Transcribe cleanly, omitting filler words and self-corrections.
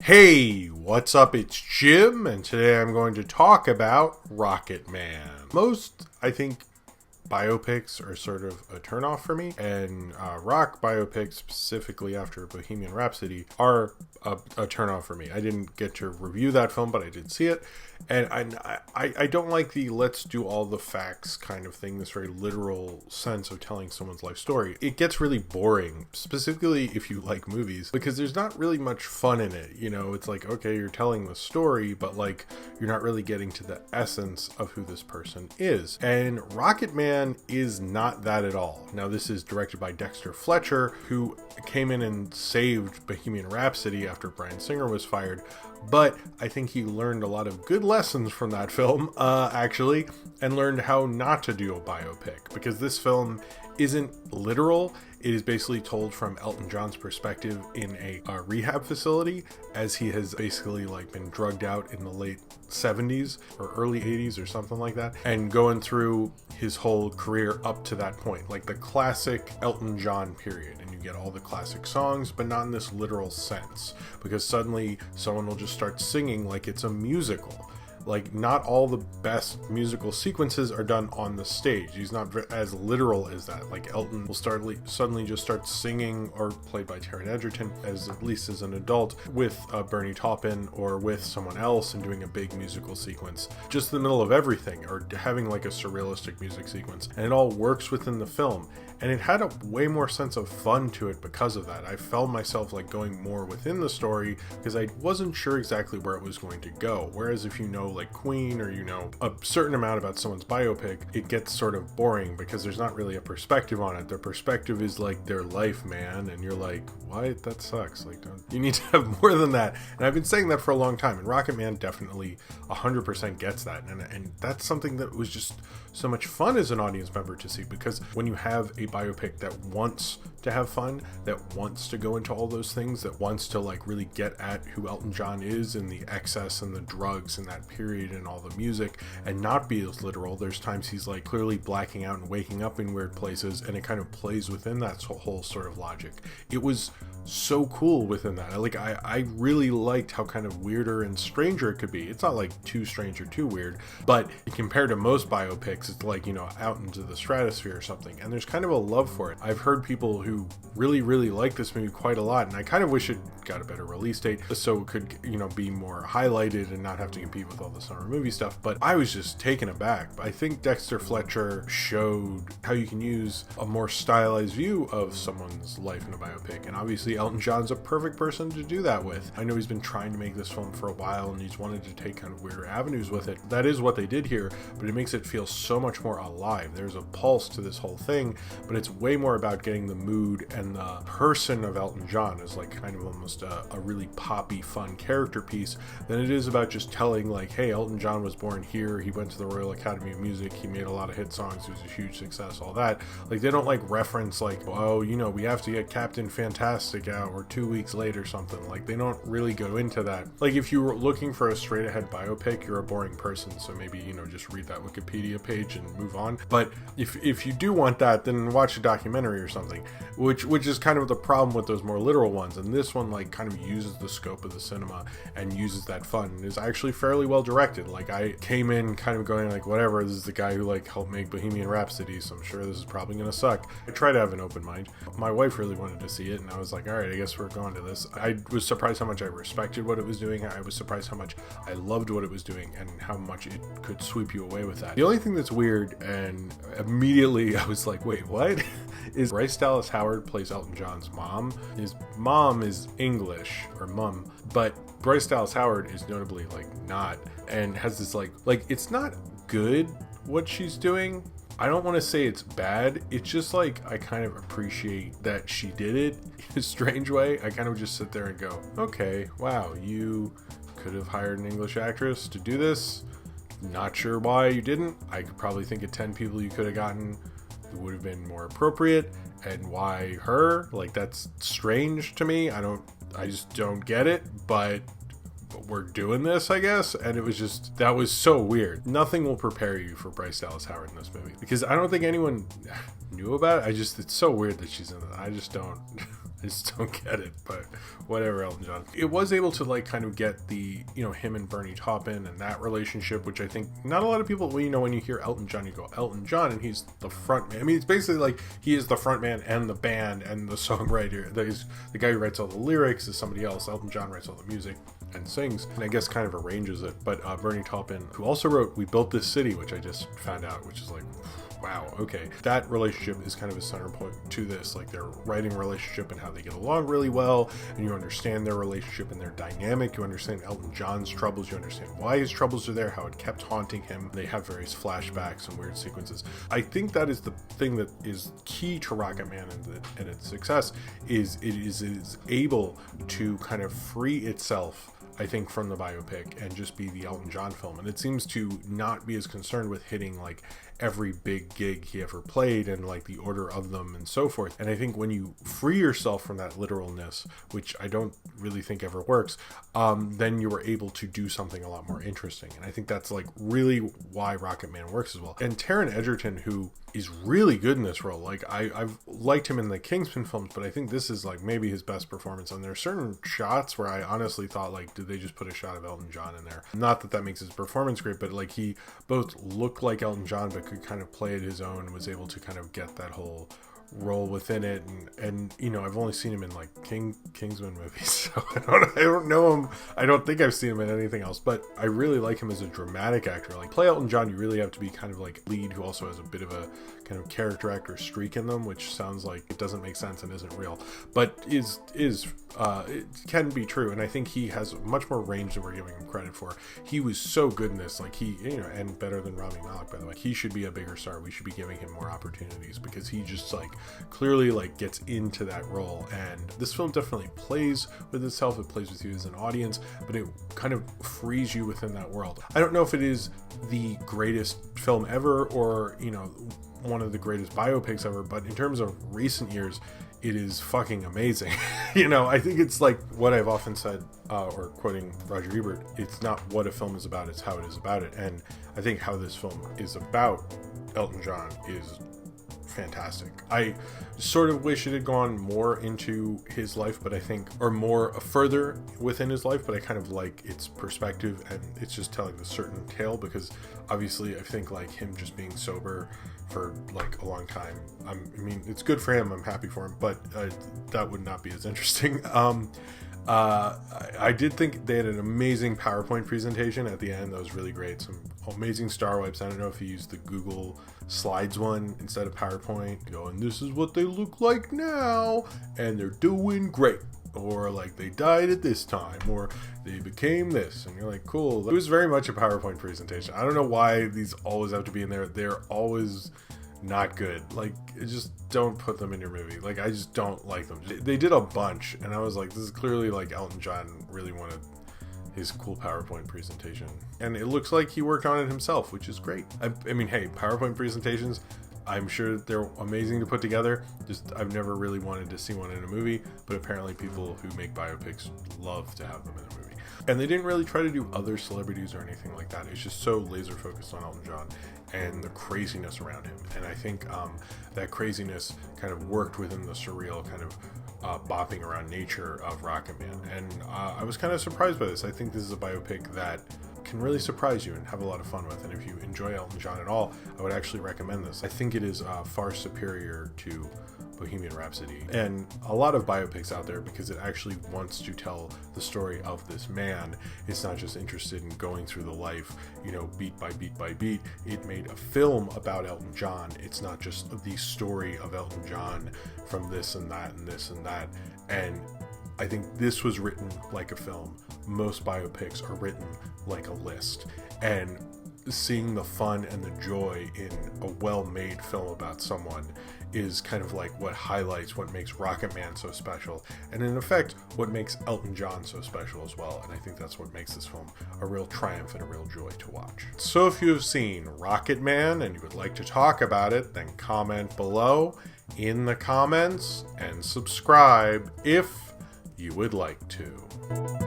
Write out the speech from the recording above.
Hey, what's up? It's Jim, and today I'm going to talk about Rocketman. Most, I think, biopics are sort of a turnoff for me, and rock biopics, specifically after Bohemian Rhapsody, are a turnoff for me. I didn't get to review that film, but I did see it, and I don't like the let's do all the facts kind of thing, this very literal sense of telling someone's life story. It gets really boring, specifically if you like movies, because there's not really much fun in it. You know, it's like, okay, you're telling the story, but like you're not really getting to the essence of who this person is. And Rocketman is not that at all. Now, this is directed by Dexter Fletcher, who came in and saved Bohemian Rhapsody after Bryan Singer was fired, but I think he learned a lot of good lessons from that film, actually, and learned how not to do a biopic, because this film isn't literal. It is basically told from Elton John's perspective in a rehab facility, as he has basically like been drugged out in the late 70s or early 80s or something like that, and going through his whole career up to that point, like the classic Elton John period. And you get all the classic songs, but not in this literal sense, because suddenly someone will just start singing like it's a musical. Like, not all the best musical sequences are done on the stage. He's not as literal as that. Like, Elton will suddenly just start singing, or played by Taron Egerton, at least as an adult, with Bernie Taupin or with someone else, and doing a big musical sequence just in the middle of everything, or having like a surrealistic music sequence. And it all works within the film. And it had a way more sense of fun to it because of that. I felt myself like going more within the story because I wasn't sure exactly where it was going to go. Whereas if you know like Queen, or you know a certain amount about someone's biopic, it gets sort of boring because there's not really a perspective on it. Their perspective is like their life, man. And you're like, what? That sucks. Like, you need to have more than that. And I've been saying that for a long time. And Rocketman definitely 100% gets that. And that's something that was just so much fun as an audience member to see, because when you have a biopic that wants to have fun, that wants to go into all those things, that wants to like really get at who Elton John is and the excess and the drugs in that period and all the music, and not be as literal. There's times he's like clearly blacking out and waking up in weird places, and it kind of plays within that whole sort of logic. It was so cool within that. I really liked how kind of weirder and stranger it could be. It's not like too strange or too weird, but compared to most biopics, it's like, you know, out into the stratosphere or something. And there's kind of a love for it. I've heard people who really like this movie quite a lot, and I kind of wish it got a better release date so it could, you know, be more highlighted and not have to compete with all the summer movie stuff. But I was just taken aback. I think Dexter Fletcher showed how you can use a more stylized view of someone's life in a biopic, and obviously Elton John's a perfect person to do that with. I know he's been trying to make this film for a while, and he's wanted to take kind of weirder avenues with it. That is what they did here, but it makes it feel so much more alive. There's a pulse to this whole thing, but it's way more about getting the mood and the person of Elton John as like kind of almost a really poppy, fun character piece than it is about just telling like, hey, Elton John was born here, he went to the Royal Academy of Music, he made a lot of hit songs, he was a huge success, all that. Like, they don't like reference like, oh, you know, we have to get Captain Fantastic out or 2 weeks late or something. Like, they don't really go into that. Like, if you were looking for a straight ahead biopic, you're a boring person, so maybe, you know, just read that Wikipedia page and move on. But if you do want that, then watch a documentary or something, which is kind of the problem with those more literal ones. And this one like kind of uses the scope of the cinema and uses that fun, and is actually fairly well directed. Like, I came in kind of going like, whatever, this is the guy who like helped make Bohemian Rhapsody, so I'm sure this is probably gonna suck. I try to have an open mind. My wife really wanted to see it, and I was like, all right, I guess we're going to this. I was surprised how much I respected what it was doing. I was surprised how much I loved what it was doing, and how much it could sweep you away with that. The only thing that's weird, and immediately I was like, wait, what? is Bryce Dallas Howard plays Elton John's mom. His mom is English, or mum, but Bryce Dallas Howard is notably like not, and has this like it's not good what she's doing. I don't want to say it's bad. It's just like, I kind of appreciate that she did it in a strange way. I kind of just sit there and go, okay, wow, you could have hired an English actress to do this. Not sure why you didn't. I could probably think of 10 people you could have gotten who would have been more appropriate, and why her? Like, that's strange to me. I just don't get it, but we're doing this, I guess. And it was just, that was so weird. Nothing will prepare you for Bryce Dallas Howard in this movie, because I don't think anyone knew about it. It's so weird that she's in it. I just don't I just don't get it, but whatever, Elton John. It was able to like kind of get the, him and Bernie Taupin and that relationship, which I think not a lot of people, when you hear Elton John, you go Elton John and he's the front man. I mean, it's basically like he is the front man and the band and the songwriter. The guy who writes all the lyrics is somebody else. Elton John writes all the music and sings, and I guess kind of arranges it. But Bernie Taupin, who also wrote We Built This City, which I just found out, which is like, wow, okay. That relationship is kind of a center point to this, like their writing relationship and how they get along really well, and you understand their relationship and their dynamic. You understand Elton John's troubles, you understand why his troubles are there, how it kept haunting him. They have various flashbacks and weird sequences. I think that is the thing that is key to Rocketman and its success, is it is able to kind of free itself, I think, from the biopic and just be the Elton John film. And it seems to not be as concerned with hitting like every big gig he ever played and like the order of them and so forth. And I think when you free yourself from that literalness, which I don't really think ever works, then you were able to do something a lot more interesting. And I think that's like really why Rocketman works as well. And Taron Egerton, who is really good in this role, like I've liked him in the Kingsman films, but I think this is like maybe his best performance. And there are certain shots where I honestly thought, like, did they just put a shot of Elton John in there? Not that makes his performance great, but like he both looked like Elton John but could kind of play it his own, was able to kind of get that whole role within it. And I've only seen him in like Kingsman movies, so I don't know him. I don't think I've seen him in anything else, but I really like him as a dramatic actor. Like, play Elton John, you really have to be kind of like lead who also has a bit of a kind of character actor streak in them, which sounds like it doesn't make sense and isn't real, but it can be true. And I think he has much more range than we're giving him credit for. He was so good in this, like he, and better than Rami Malek, by the way. He should be a bigger star. We should be giving him more opportunities because he just like clearly like gets into that role. And this film definitely plays with itself. It plays with you as an audience, but it kind of frees you within that world. I don't know if it is the greatest film ever or, one of the greatest biopics ever, but in terms of recent years, it is fucking amazing. I think it's like what I've often said, or quoting Roger Ebert, it's not what a film is about, it's how it is about it. And I think how this film is about Elton John is fantastic. I sort of wish it had gone more into his life, but I think, or more further within his life, but I kind of like its perspective, and it's just telling a certain tale, because obviously I think like him just being sober for like a long time, I mean, it's good for him, I'm happy for him, but that would not be as interesting. I did think they had an amazing PowerPoint presentation at the end that was really great. Some amazing star wipes. I don't know if you used the Google Slides one instead of PowerPoint, going, this is what they look like now and they're doing great, or like they died at this time, or they became this, and you're like, cool. It was very much a PowerPoint presentation. I don't know why these always have to be in there. They're always not good. Like, just don't put them in your movie. Like, I just don't like them. They did a bunch, and I was like, this is clearly like Elton John really wanted his cool PowerPoint presentation, and it looks like he worked on it himself, which is great. I mean, hey, PowerPoint presentations, I'm sure they're amazing to put together. Just, I've never really wanted to see one in a movie, but apparently people who make biopics love to have them in a movie. And they didn't really try to do other celebrities or anything like that. It's just so laser focused on Elton John and the craziness around him. And I think that craziness kind of worked within the surreal kind of bopping around nature of Rocketman. And I was kind of surprised by this. I think this is a biopic that can really surprise you and have a lot of fun with. And if you enjoy Elton John at all, I would actually recommend this. I think it is far superior to Bohemian Rhapsody and a lot of biopics out there, because it actually wants to tell the story of this man. It's not just interested in going through the life, beat by beat by beat. It made a film about Elton John. It's not just the story of Elton John from this and that and this and that. And I think this was written like a film. Most biopics are written like a list. And seeing the fun and the joy in a well-made film about someone is kind of like what highlights what makes Rocketman so special, and in effect what makes Elton John so special as well. And I think that's what makes this film a real triumph and a real joy to watch. So if you have seen Rocketman and you would like to talk about it, then comment below in the comments and subscribe if you would like to.